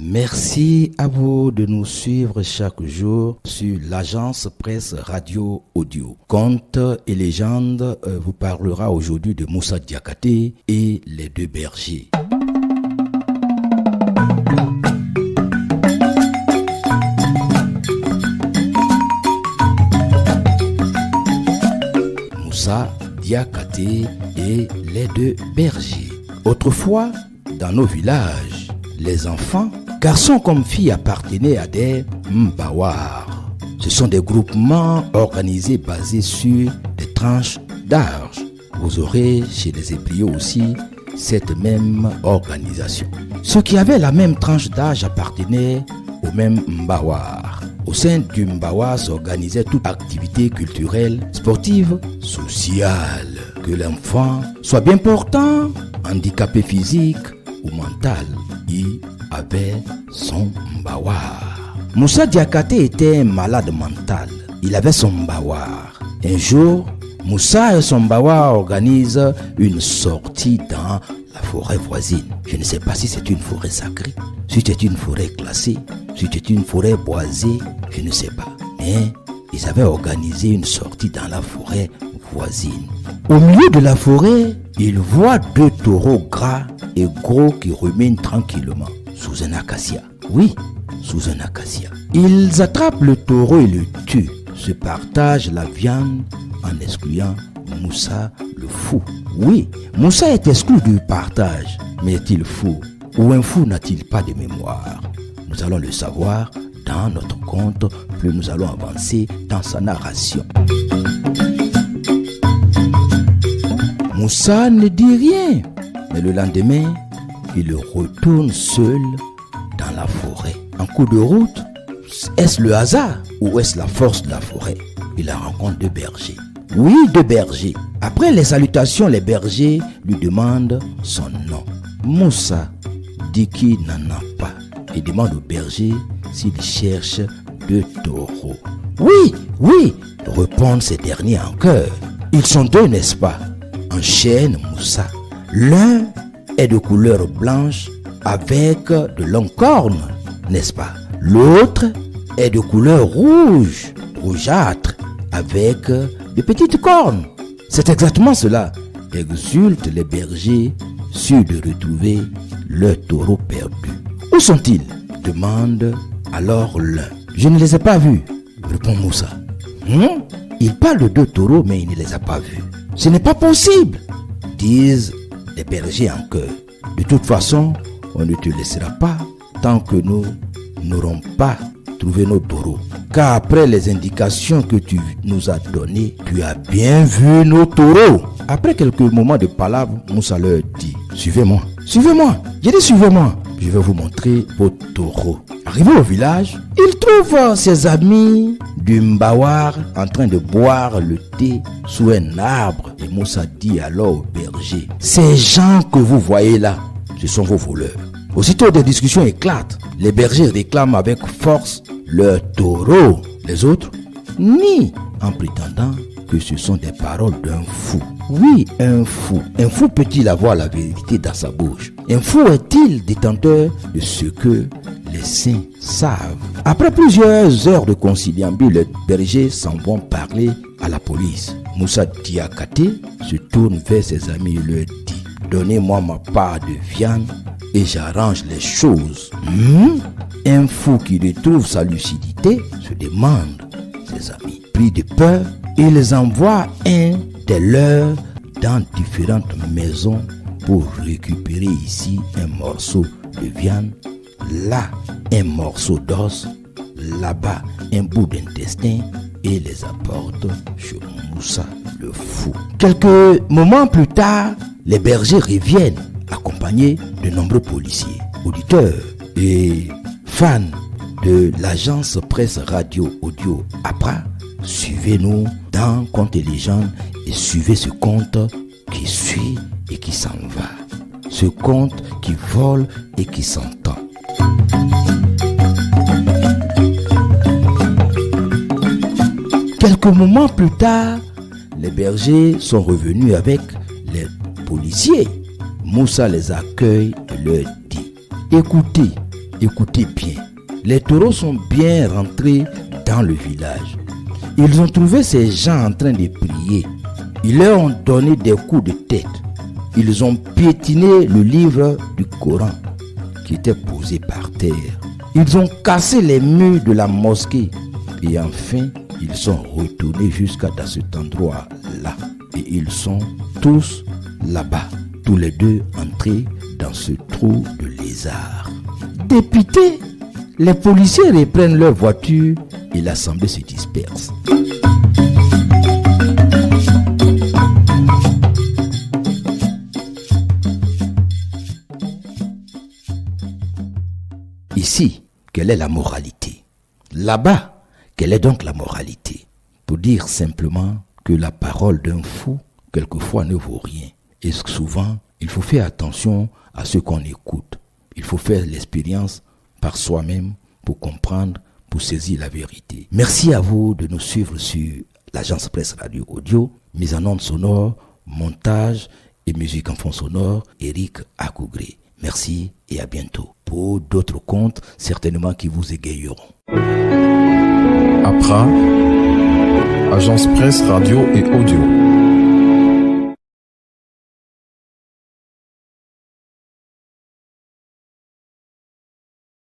Merci à vous de nous suivre chaque jour sur l'agence presse radio audio. Contes et légendes vous parlera aujourd'hui de Moussa Diakhaté et les deux bergers. Moussa Diakhaté et les deux bergers. Autrefois, dans nos villages, les enfants, garçons comme filles, appartenaient à des mbawars. Ce sont des groupements organisés basés sur des tranches d'âge. Vous aurez chez les ébriaux aussi cette même organisation. Ceux qui avaient la même tranche d'âge appartenaient au même mbawar. Au sein du mbawar s'organisait toute activité culturelle, sportive, sociale. Que l'enfant soit bien portant, handicapé physique ou mental, il avait son mbawar. Moussa Diakhaté était un malade mental. Il avait son mbawar. Un jour, Moussa et son mbawar organisent une sortie dans la forêt voisine. Je ne sais pas si c'est une forêt sacrée, si c'est une forêt classée, si c'est une forêt boisée, je ne sais pas. Mais ils avaient organisé une sortie dans la forêt voisine. Au milieu de la forêt, ils voient deux taureaux gras et gros qui ruminent tranquillement sous un acacia. Oui, sous un acacia. Ils attrapent le taureau et le tuent. Se partagent la viande en excluant Moussa le fou. Oui, Moussa est exclu du partage. Mais est-il fou? Ou un fou n'a-t-il pas de mémoire? Nous allons le savoir dans notre conte, plus nous allons avancer dans sa narration. Moussa ne dit rien, mais le lendemain, il retourne seul dans la forêt. En cours de route, est-ce le hasard ou est-ce la force de la forêt? Il rencontre deux bergers. Oui, deux bergers. Après les salutations, les bergers lui demandent son nom. Moussa dit qu'il n'en a pas et demande au berger s'il cherche deux taureaux. Oui, oui, répondent ces derniers en chœur. Ils sont deux, n'est-ce pas? Enchaîne Moussa. L'un est de couleur blanche avec de longues cornes, n'est-ce pas? L'autre est de couleur rouge, rougeâtre, avec de petites cornes. C'est exactement cela. Exultent les bergers sûrs de retrouver leurs taureaux perdus. Où sont-ils? Demande alors l'un. Je ne les ai pas vus, répond Moussa. Il parle de deux taureaux, mais il ne les a pas vus. Ce n'est pas possible, disent les bergers en chœur. De toute façon, on ne te laissera pas tant que nous n'aurons pas trouvé nos taureaux. Car après les indications que tu nous as données, tu as bien vu nos taureaux. Après quelques moments de palabre, Moussa leur dit: suivez-moi, suivez-moi. J'ai dit suivez-moi. Je vais vous montrer vos taureaux. Arrivé au village, il trouve ses amis du mbawar en train de boire le thé sous un arbre. Et Moussa dit alors au berger: ces gens que vous voyez là, ce sont vos voleurs. Aussitôt des discussions éclatent. Les bergers réclament avec force leurs taureaux. Les autres nient en prétendant que ce sont des paroles d'un fou. Oui, un fou. Un fou peut-il avoir la vérité dans sa bouche? Un fou est-il détenteur de ce que les saints savent? Après plusieurs heures de conciliabule, les bergers s'en vont parler à la police. Moussa Diakhaté se tourne vers ses amis et leur dit: donnez-moi ma part de viande et j'arrange les choses. Un fou qui retrouve sa lucidité se demande. Ses amis, pris de peur, ils envoient un des leurs dans différentes maisons pour récupérer ici un morceau de viande, là un morceau d'os, là-bas un bout d'intestin, et les apportent chez Moussa le fou. Quelques moments plus tard, les bergers reviennent accompagnés de nombreux policiers, auditeurs et fans de l'agence presse radio audio APRA. Suivez-nous dans Contes et légendes et suivez ce conte qui suit et qui s'en va. Ce conte qui vole et qui s'entend. Quelques moments plus tard, les bergers sont revenus avec les policiers. Moussa les accueille et leur dit: écoutez, Écoutez bien, les taureaux sont bien rentrés dans le village. Ils ont trouvé ces gens en train de prier. Ils leur ont donné des coups de tête. Ils ont piétiné le livre du Coran qui était posé par terre. Ils ont cassé les murs de la mosquée. Et enfin, ils sont retournés jusqu'à dans cet endroit-là. Et ils sont tous là-bas, tous les deux entrés dans ce trou de lézard. Dépités, les policiers reprennent leur voiture et l'assemblée se disperse. Ici, quelle est la moralité? Là-bas, quelle est donc la moralité? Pour dire simplement que la parole d'un fou, quelquefois, ne vaut rien. Et souvent, il faut faire attention à ce qu'on écoute. Il faut faire l'expérience par soi-même pour comprendre, pour saisir la vérité. Merci à vous de nous suivre sur l'Agence Presse Radio Audio, mise en onde sonore, montage et musique en fond sonore, Eric Akougré. Merci et à bientôt pour d'autres contes certainement qui vous égayeront. APRA, Agence Presse Radio et Audio.